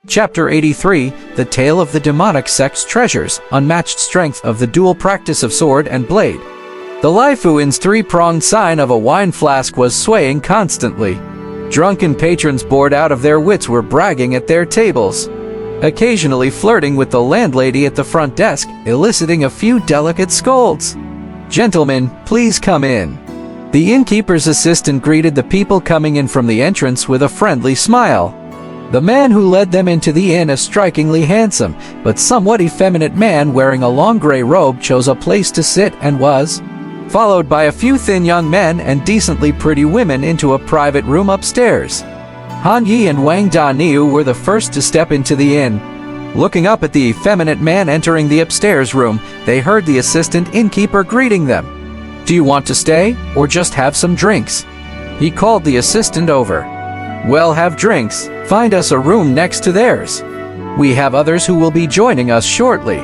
Chapter 83, The Tale of the Demonic Sect's Treasures, Unmatched Strength of the Dual Practice of Sword and Blade. The Laifuin's three-pronged sign of a wine flask was swaying constantly. Drunken patrons bored out of their wits were bragging at their tables, occasionally flirting with the landlady at the front desk, eliciting a few delicate scolds. "Gentlemen, please come in." The innkeeper's assistant greeted the people coming in from the entrance with a friendly smile. The man who led them into the inn, a strikingly handsome but somewhat effeminate man wearing a long gray robe, chose a place to sit and was followed by a few thin young men and decently pretty women into a private room upstairs. Han Yi and Wang Daniu were the first to step into the inn. Looking up at the effeminate man entering the upstairs room, they heard the assistant innkeeper greeting them. "Do you want to stay, or just have some drinks?" He called the assistant over. "Well, have drinks. Find us a room next to theirs. We have others who will be joining us shortly."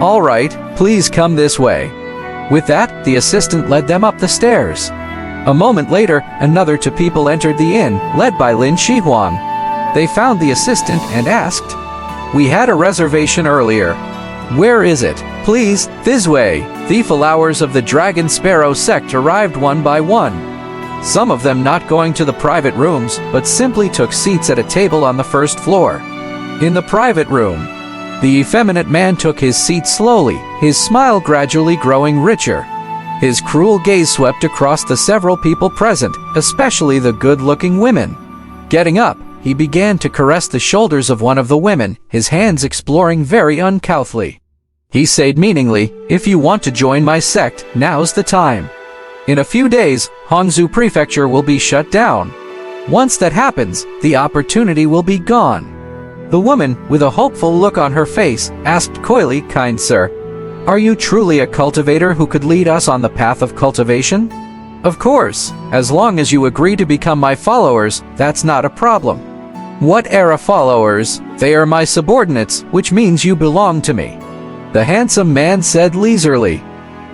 "All right, please come this way." With that, the assistant led them up the stairs. A moment later, another two people entered the inn, led by Lin Shihuang. They found the assistant and asked, "We had a reservation earlier. Where is it?" "Please, this way." The followers of the Dragon Sparrow sect arrived one by one. Some of them not going to the private rooms, but simply took seats at a table on the first floor. In the private room, the effeminate man took his seat slowly, his smile gradually growing richer. His cruel gaze swept across the several people present, especially the good-looking women. Getting up, he began to caress the shoulders of one of the women, his hands exploring very uncouthly. He said meaningly, "If you want to join my sect, now's the time. In a few days, Hangzhou Prefecture will be shut down. Once that happens, the opportunity will be gone." The woman, with a hopeful look on her face, asked coyly, "Kind sir, are you truly a cultivator who could lead us on the path of cultivation?" "Of course, as long as you agree to become my followers, that's not a problem." "What era followers?" "They are my subordinates, which means you belong to me," the handsome man said leisurely.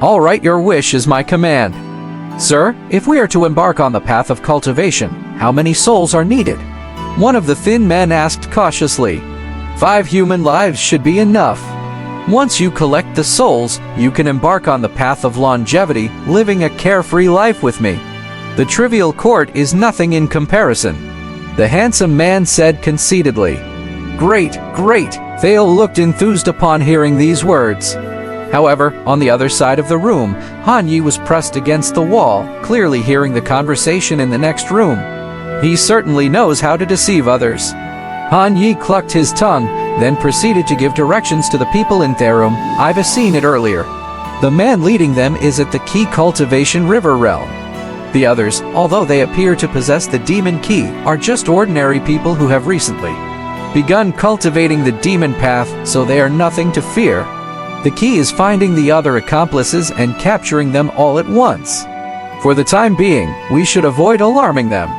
"All right, your wish is my command." "Sir, if we are to embark on the path of cultivation, how many souls are needed?" One of the thin men asked cautiously. 5 human lives should be enough. Once you collect the souls, you can embark on the path of longevity, living a carefree life with me. The trivial court is nothing in comparison," the handsome man said conceitedly. "Great, great!" They all looked enthused upon hearing these words. However, on the other side of the room, Han Yi was pressed against the wall, clearly hearing the conversation in the next room. He certainly knows how to deceive others. Han Yi clucked his tongue, then proceeded to give directions to the people in their room. "I've seen it earlier. The man leading them is at the key cultivation river realm. The others, although they appear to possess the demon key, are just ordinary people who have recently begun cultivating the demon path, so they are nothing to fear. The key is finding the other accomplices and capturing them all at once. For the time being, we should avoid alarming them."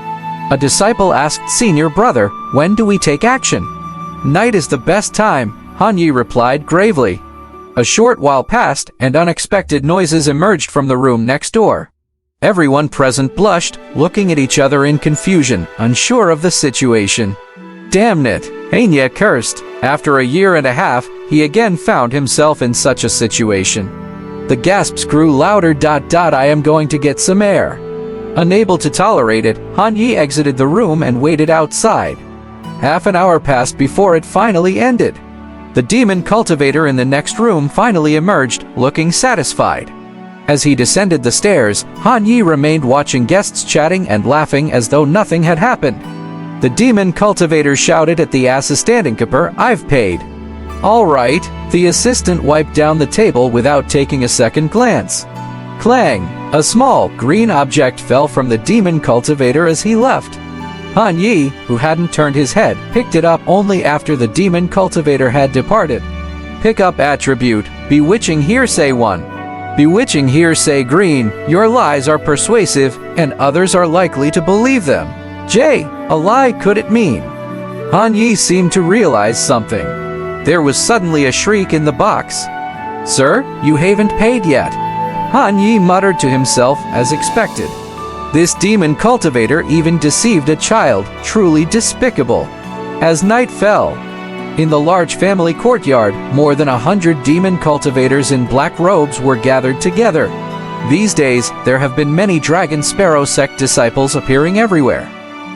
A disciple asked senior brother, "When do we take action?" "Night is the best time," Han Yi replied gravely. A short while passed, and unexpected noises emerged from the room next door. Everyone present blushed, looking at each other in confusion, unsure of the situation. "Damn it!" Anya cursed. After a year and a half, he again found himself in such a situation. The gasps grew louder. "I am going to get some air." Unable to tolerate it, Han Yi exited the room and waited outside. Half an hour passed before it finally ended. The demon cultivator in the next room finally emerged, looking satisfied. As he descended the stairs, Han Yi remained watching guests chatting and laughing as though nothing had happened. The demon cultivator shouted at the assistant innkeeper, "I've paid." "All right." The assistant wiped down the table without taking a second glance. Clang! A small, green object fell from the demon cultivator as he left. Han Yi, who hadn't turned his head, picked it up only after the demon cultivator had departed. Pick up attribute, Bewitching Hearsay 1. Bewitching Hearsay green, your lies are persuasive, and others are likely to believe them. J. A lie could it mean? Han Yi seemed to realize something. There was suddenly a shriek in the box. "Sir, you haven't paid yet." Han Yi muttered to himself as expected. This demon cultivator even deceived a child, truly despicable. As night fell, In the large family courtyard, more than 100 demon cultivators in black robes were gathered together. These days, there have been many Dragon Sparrow Sect disciples appearing everywhere.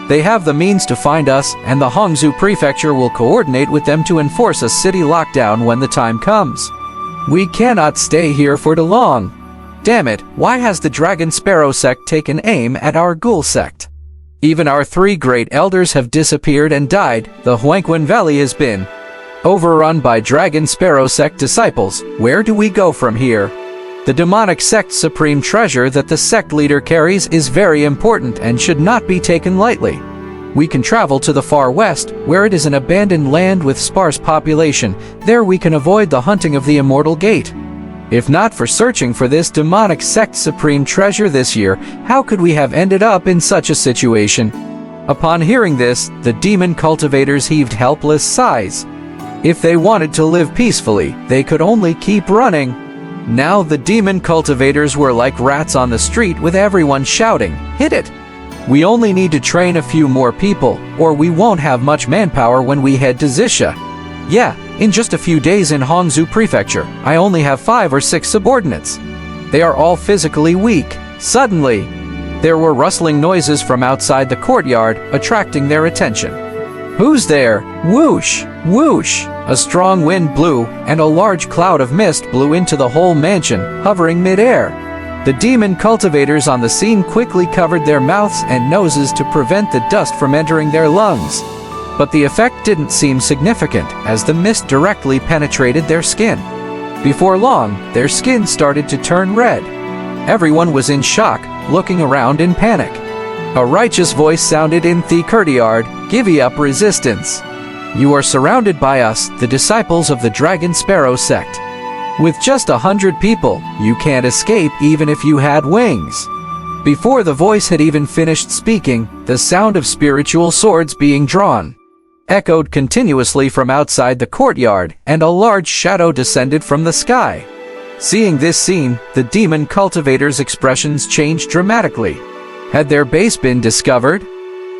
They have the means to find us, and the Hangzhou Prefecture will coordinate with them to enforce a city lockdown when the time comes. We cannot stay here for too long. Damn it, why has the Dragon Sparrow Sect taken aim at our Ghoul Sect? Even our 3 great elders have disappeared and died. The Langlang Valley has been overrun by Dragon Sparrow Sect disciples. Where do we go from here? The demonic sect's supreme treasure that the sect leader carries is very important and should not be taken lightly. We can travel to the far west, where it is an abandoned land with sparse population. There we can avoid the hunting of the Immortal Gate. If not for searching for this demonic sect's supreme treasure this year, how could we have ended up in such a situation? Upon hearing this, the demon cultivators heaved helpless sighs. If they wanted to live peacefully, they could only keep running. Now the demon cultivators were like rats on the street with everyone shouting, "Hit it!" We only need to train a few more people, or we won't have much manpower when we head to Wuxia. Yeah, in just a few days in Hangzhou Prefecture, I only have 5 or 6 subordinates. They are all physically weak. Suddenly, there were rustling noises from outside the courtyard, attracting their attention. Who's there? Whoosh! Whoosh! A strong wind blew, and a large cloud of mist blew into the whole mansion, hovering mid-air. The demon cultivators on the scene quickly covered their mouths and noses to prevent the dust from entering their lungs. But the effect didn't seem significant, as the mist directly penetrated their skin. Before long, their skin started to turn red. Everyone was in shock, looking around in panic. A righteous voice sounded in the courtyard, "Give up resistance. You are surrounded by us, the disciples of the Dragon Sparrow Sect. With just 100 people, you can't escape even if you had wings." Before the voice had even finished speaking, the sound of spiritual swords being drawn echoed continuously from outside the courtyard, and a large shadow descended from the sky. Seeing this scene, the demon cultivators' expressions changed dramatically. Had their base been discovered?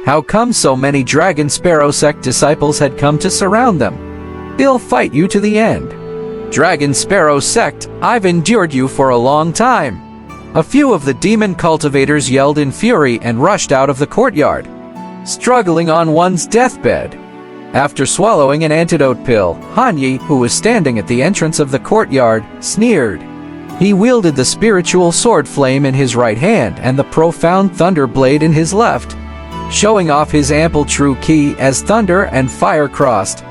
How come so many Dragon Sparrow Sect disciples had come to surround them? They'll fight you to the end. Dragon Sparrow Sect, I've endured you for a long time. A few of the demon cultivators yelled in fury and rushed out of the courtyard, struggling on one's deathbed. After swallowing an antidote pill, Han Yi, who was standing at the entrance of the courtyard, sneered. He wielded the spiritual sword flame in his right hand and the profound thunder blade in his left, showing off his ample true ki as thunder and fire crossed.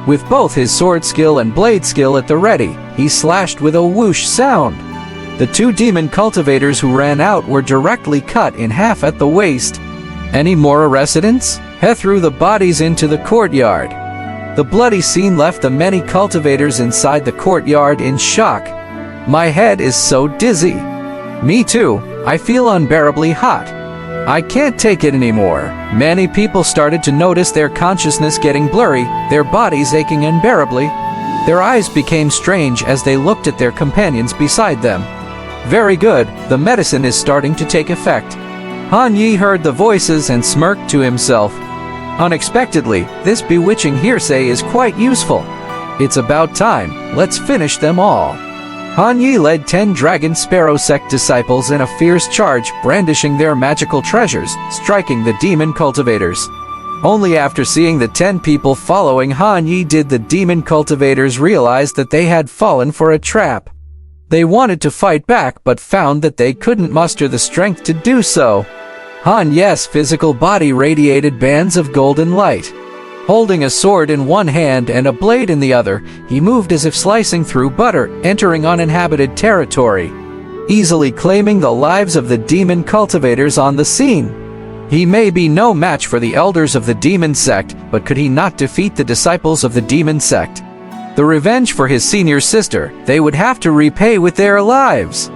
With both his sword skill and blade skill at the ready, he slashed with a whoosh sound. The 2 demon cultivators who ran out were directly cut in half at the waist. Any more residents? He threw the bodies into the courtyard. The bloody scene left the many cultivators inside the courtyard in shock. My head is so dizzy. Me too, I feel unbearably hot. I can't take it anymore. Many people started to notice their consciousness getting blurry, their bodies aching unbearably. Their eyes became strange as they looked at their companions beside them. Very good, the medicine is starting to take effect. Han Yi heard the voices and smirked to himself. Unexpectedly, this bewitching hearsay is quite useful. It's about time, let's finish them all. Han Yi led 10 Dragon Sparrow Sect disciples in a fierce charge, brandishing their magical treasures, striking the demon cultivators. Only after seeing the 10 people following Han Yi did the demon cultivators realize that they had fallen for a trap. They wanted to fight back but found that they couldn't muster the strength to do so. Han Yi's physical body radiated bands of golden light. Holding a sword in one hand and a blade in the other, he moved as if slicing through butter, entering uninhabited territory, easily claiming the lives of the demon cultivators on the scene. He may be no match for the elders of the demon sect, but could he not defeat the disciples of the demon sect? The revenge for his senior sister, they would have to repay with their lives.